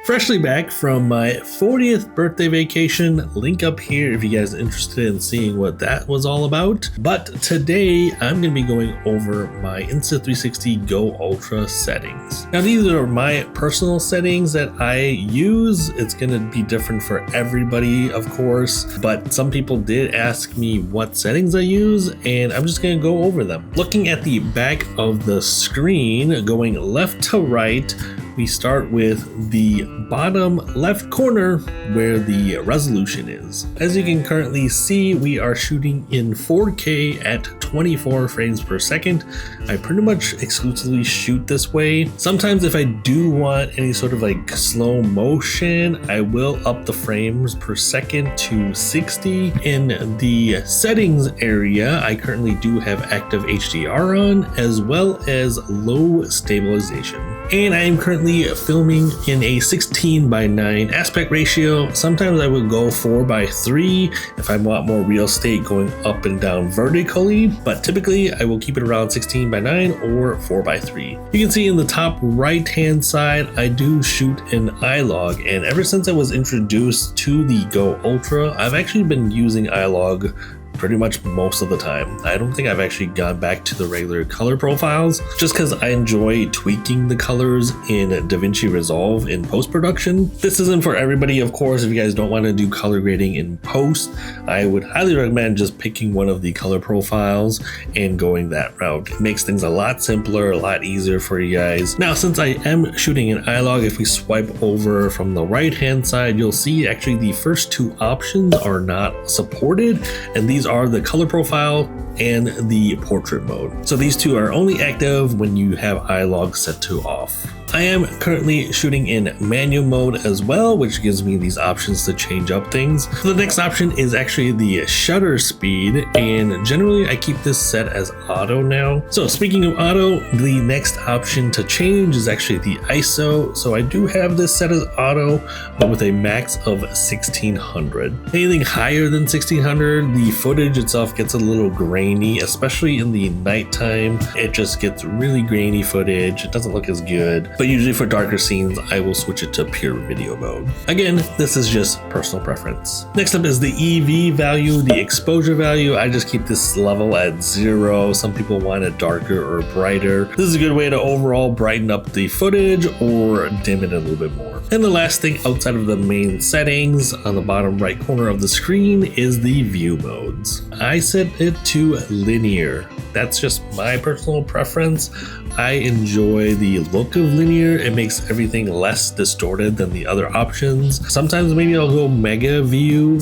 Freshly back from my 40th birthday vacation. Link up here if you guys are interested in seeing what that was all about. But today I'm going to be going over my Insta360 Go Ultra settings. Now these are my personal settings that I use. It's going to be different for everybody, of course, but some people did ask me what settings I use, and I'm just going to go over them. Looking at the back of the screen, going left to right, we start with the bottom left corner where the resolution is. As you can currently see, we are shooting in 4K at 24 frames per second. I pretty much exclusively shoot this way. Sometimes if I do want any sort of like slow motion, I will up the frames per second to 60. In the settings area, I currently do have active HDR on, as well as low stabilization. And I am currently filming in a 16:9 aspect ratio. Sometimes I would go 4:3 if I want more real estate going up and down vertically, but typically I will keep it around 16:9 or 4:3. You can see in the top right hand side, I do shoot an iLog, and ever since I was introduced to the Go Ultra, I've actually been using iLog pretty much most of the time. I don't think I've actually gone back to the regular color profiles just because I enjoy tweaking the colors in DaVinci Resolve in post-production. This isn't for everybody, of course. If you guys don't want to do color grading in post, I would highly recommend just picking one of the color profiles and going that route. It makes things a lot simpler, a lot easier for you guys. Now, since I am shooting an iLog, if we swipe over from the right hand side, you'll see actually the first two options are not supported, and these are the color profile and the portrait mode. So these two are only active when you have iLog set to off. I am currently shooting in manual mode as well, which gives me these options to change up things. The next option is actually the shutter speed, and generally I keep this set as auto now. So speaking of auto, the next option to change is actually the ISO. So I do have this set as auto, but with a max of 1600. Anything higher than 1600, the footage itself gets a little grainy, especially in the nighttime. It just gets really grainy footage. It doesn't look as good. But usually for darker scenes, I will switch it to pure video mode. Again, this is just personal preference. Next up is the EV value, the exposure value. I just keep this level at 0. Some people want it darker or brighter. This is a good way to overall brighten up the footage or dim it a little bit more. And the last thing outside of the main settings on the bottom right corner of the screen is the view modes. I set it to linear. That's just my personal preference. I enjoy the look of linear. It makes everything less distorted than the other options. Sometimes maybe I'll go mega view,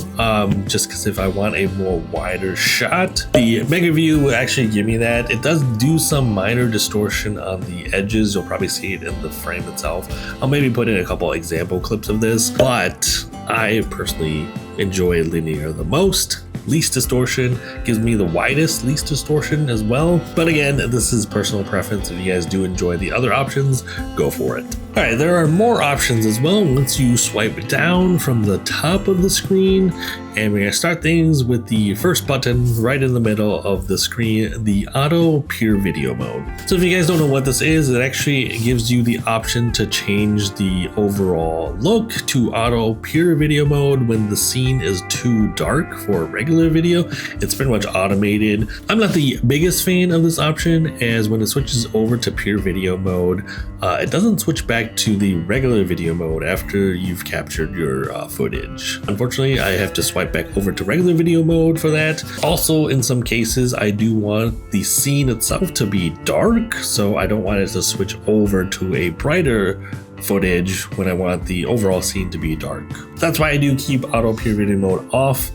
just because if I want a more wider shot. The mega view will actually give me that. It does do some minor distortion on the edges. You'll probably see it in the frame itself. I'll maybe put in a couple example clips of this, but I personally enjoy linear the most. Least distortion gives me the widest least distortion as well. But again, this is personal preference. If you guys do enjoy the other options, go for it. All right, there are more options as well once you swipe down from the top of the screen. And we're gonna start things with the first button right in the middle of the screen, the auto pure video mode. So if you guys don't know what this is, it actually gives you the option to change the overall look to auto pure video mode when the scene is too dark for regular video. It's pretty much automated. I'm not the biggest fan of this option, as when it switches over to pure video mode, it doesn't switch back to the regular video mode after you've captured your footage. Unfortunately, I have to swipe back over to regular video mode for that. Also, in some cases, I do want the scene itself to be dark, so I don't want it to switch over to a brighter footage when I want the overall scene to be dark. That's why I do keep auto pure video mode off.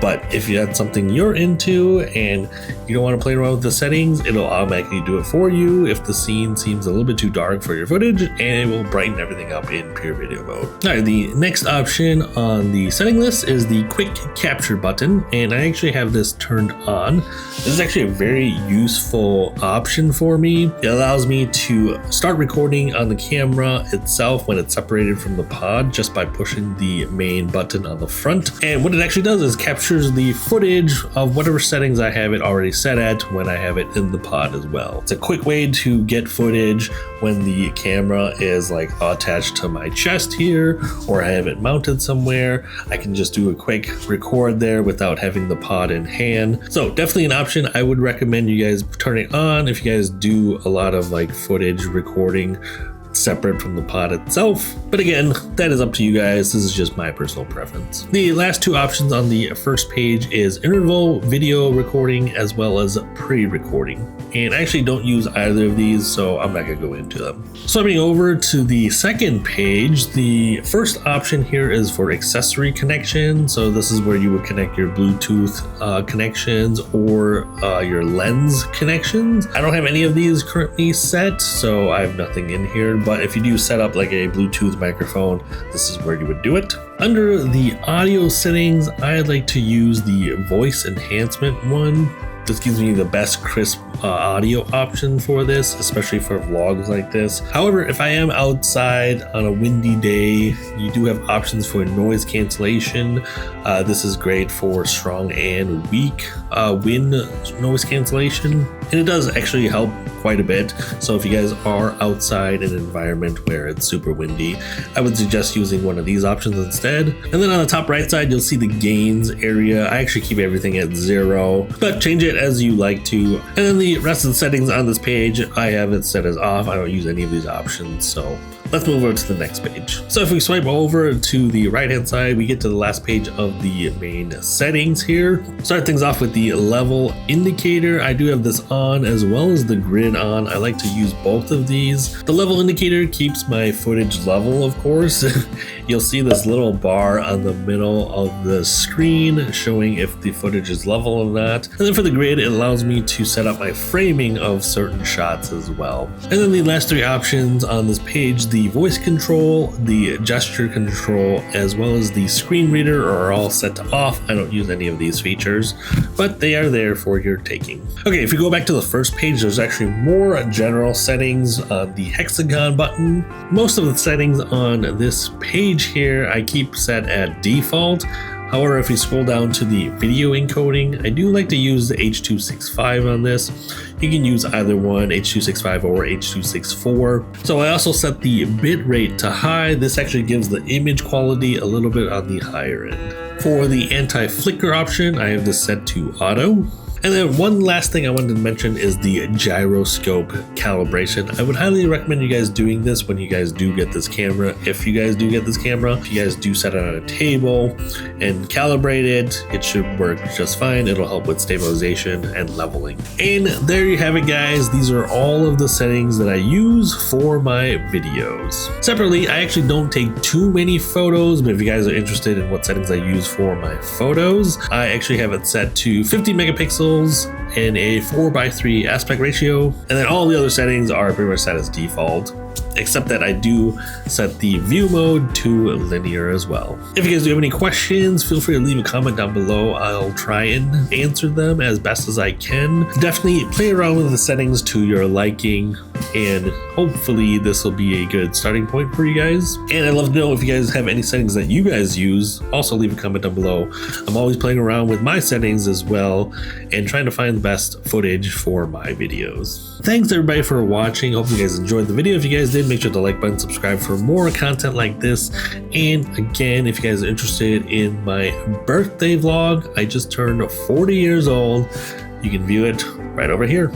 But if that's something you're into and you don't want to play around with the settings, it'll automatically do it for you if the scene seems a little bit too dark for your footage, and it will brighten everything up in pure video mode. All right, the next option on the setting list is the quick capture button, and I actually have this turned on. This is actually a very useful option for me. It allows me to start recording on the camera itself when it's separated from the pod just by pushing the main button on the front. And what it actually does is capture captures the footage of whatever settings I have it already set at when I have it in the pod as well. It's a quick way to get footage when the camera is like attached to my chest here, or I have it mounted somewhere. I can just do a quick record there without having the pod in hand. So definitely an option. I would recommend you guys turn it on if you guys do a lot of like footage recording separate from the pod itself. But again, that is up to you guys. This is just my personal preference. The last two options on the first page is interval video recording as well as pre-recording. And I actually don't use either of these, so I'm not gonna go into them. Swiping over to the second page, the first option here is for accessory connection. So this is where you would connect your Bluetooth connections or your lens connections. I don't have any of these currently set, so I have nothing in here. But if you do set up like a Bluetooth microphone, this is where you would do it. Under the audio settings, I like to use the voice enhancement one. This gives me the best crisp audio option for this, especially for vlogs like this. However, if I am outside on a windy day, you do have options for noise cancellation. This is great for strong and weak wind noise cancellation. And it does actually help quite a bit. So if you guys are outside in an environment where it's super windy, I would suggest using one of these options instead. And then on the top right side, you'll see the gains area. I actually keep everything at 0, but change it as you like to. And then the rest of the settings on this page, I have it set as off. I don't use any of these options. So let's move over to the next page. So if we swipe over to the right hand side, we get to the last page of the main settings here. Start things off with the level indicator. I do have this on as well as the grid on. I like to use both of these. The level indicator keeps my footage level, of course. You'll see this little bar on the middle of the screen showing if the footage is level or not. And then for the grid, it allows me to set up my framing of certain shots as well. And then the last three options on this page, the voice control, the gesture control, as well as the screen reader are all set to off. I don't use any of these features, but they are there for your taking. Okay, if you go back to the first page, there's actually more general settings on the hexagon button. Most of the settings on this page here, I keep set at default. However, if you scroll down to the video encoding, I do like to use the H.265 on this. You can use either one, H.265 or H.264. So I also set the bit rate to high. This actually gives the image quality a little bit on the higher end. For the anti-flicker option, I have this set to auto. And then one last thing I wanted to mention is the gyroscope calibration. I would highly recommend you guys doing this when you guys do get this camera. If you guys do get this camera, if you guys do set it on a table and calibrate it, it should work just fine. It'll help with stabilization and leveling. And there you have it, guys. These are all of the settings that I use for my videos. Separately, I actually don't take too many photos, but if you guys are interested in what settings I use for my photos, I actually have it set to 50 megapixels in a 4:3 aspect ratio, and then all the other settings are pretty much set as default, except that I do set the view mode to linear as well. If you guys do have any questions, feel free to leave a comment down below. I'll try and answer them as best as I can. Definitely play around with the settings to your liking, and hopefully this will be a good starting point for you guys. And I'd love to know if you guys have any settings that you guys use. Also leave a comment down below. I'm always playing around with my settings as well and trying to find the best footage for my videos. Thanks everybody for watching. Hope you guys enjoyed the video. If you guys did, make sure to like button, subscribe for more content like this. And again, if you guys are interested in my birthday vlog, I just turned 40 years old. You can view it right over here.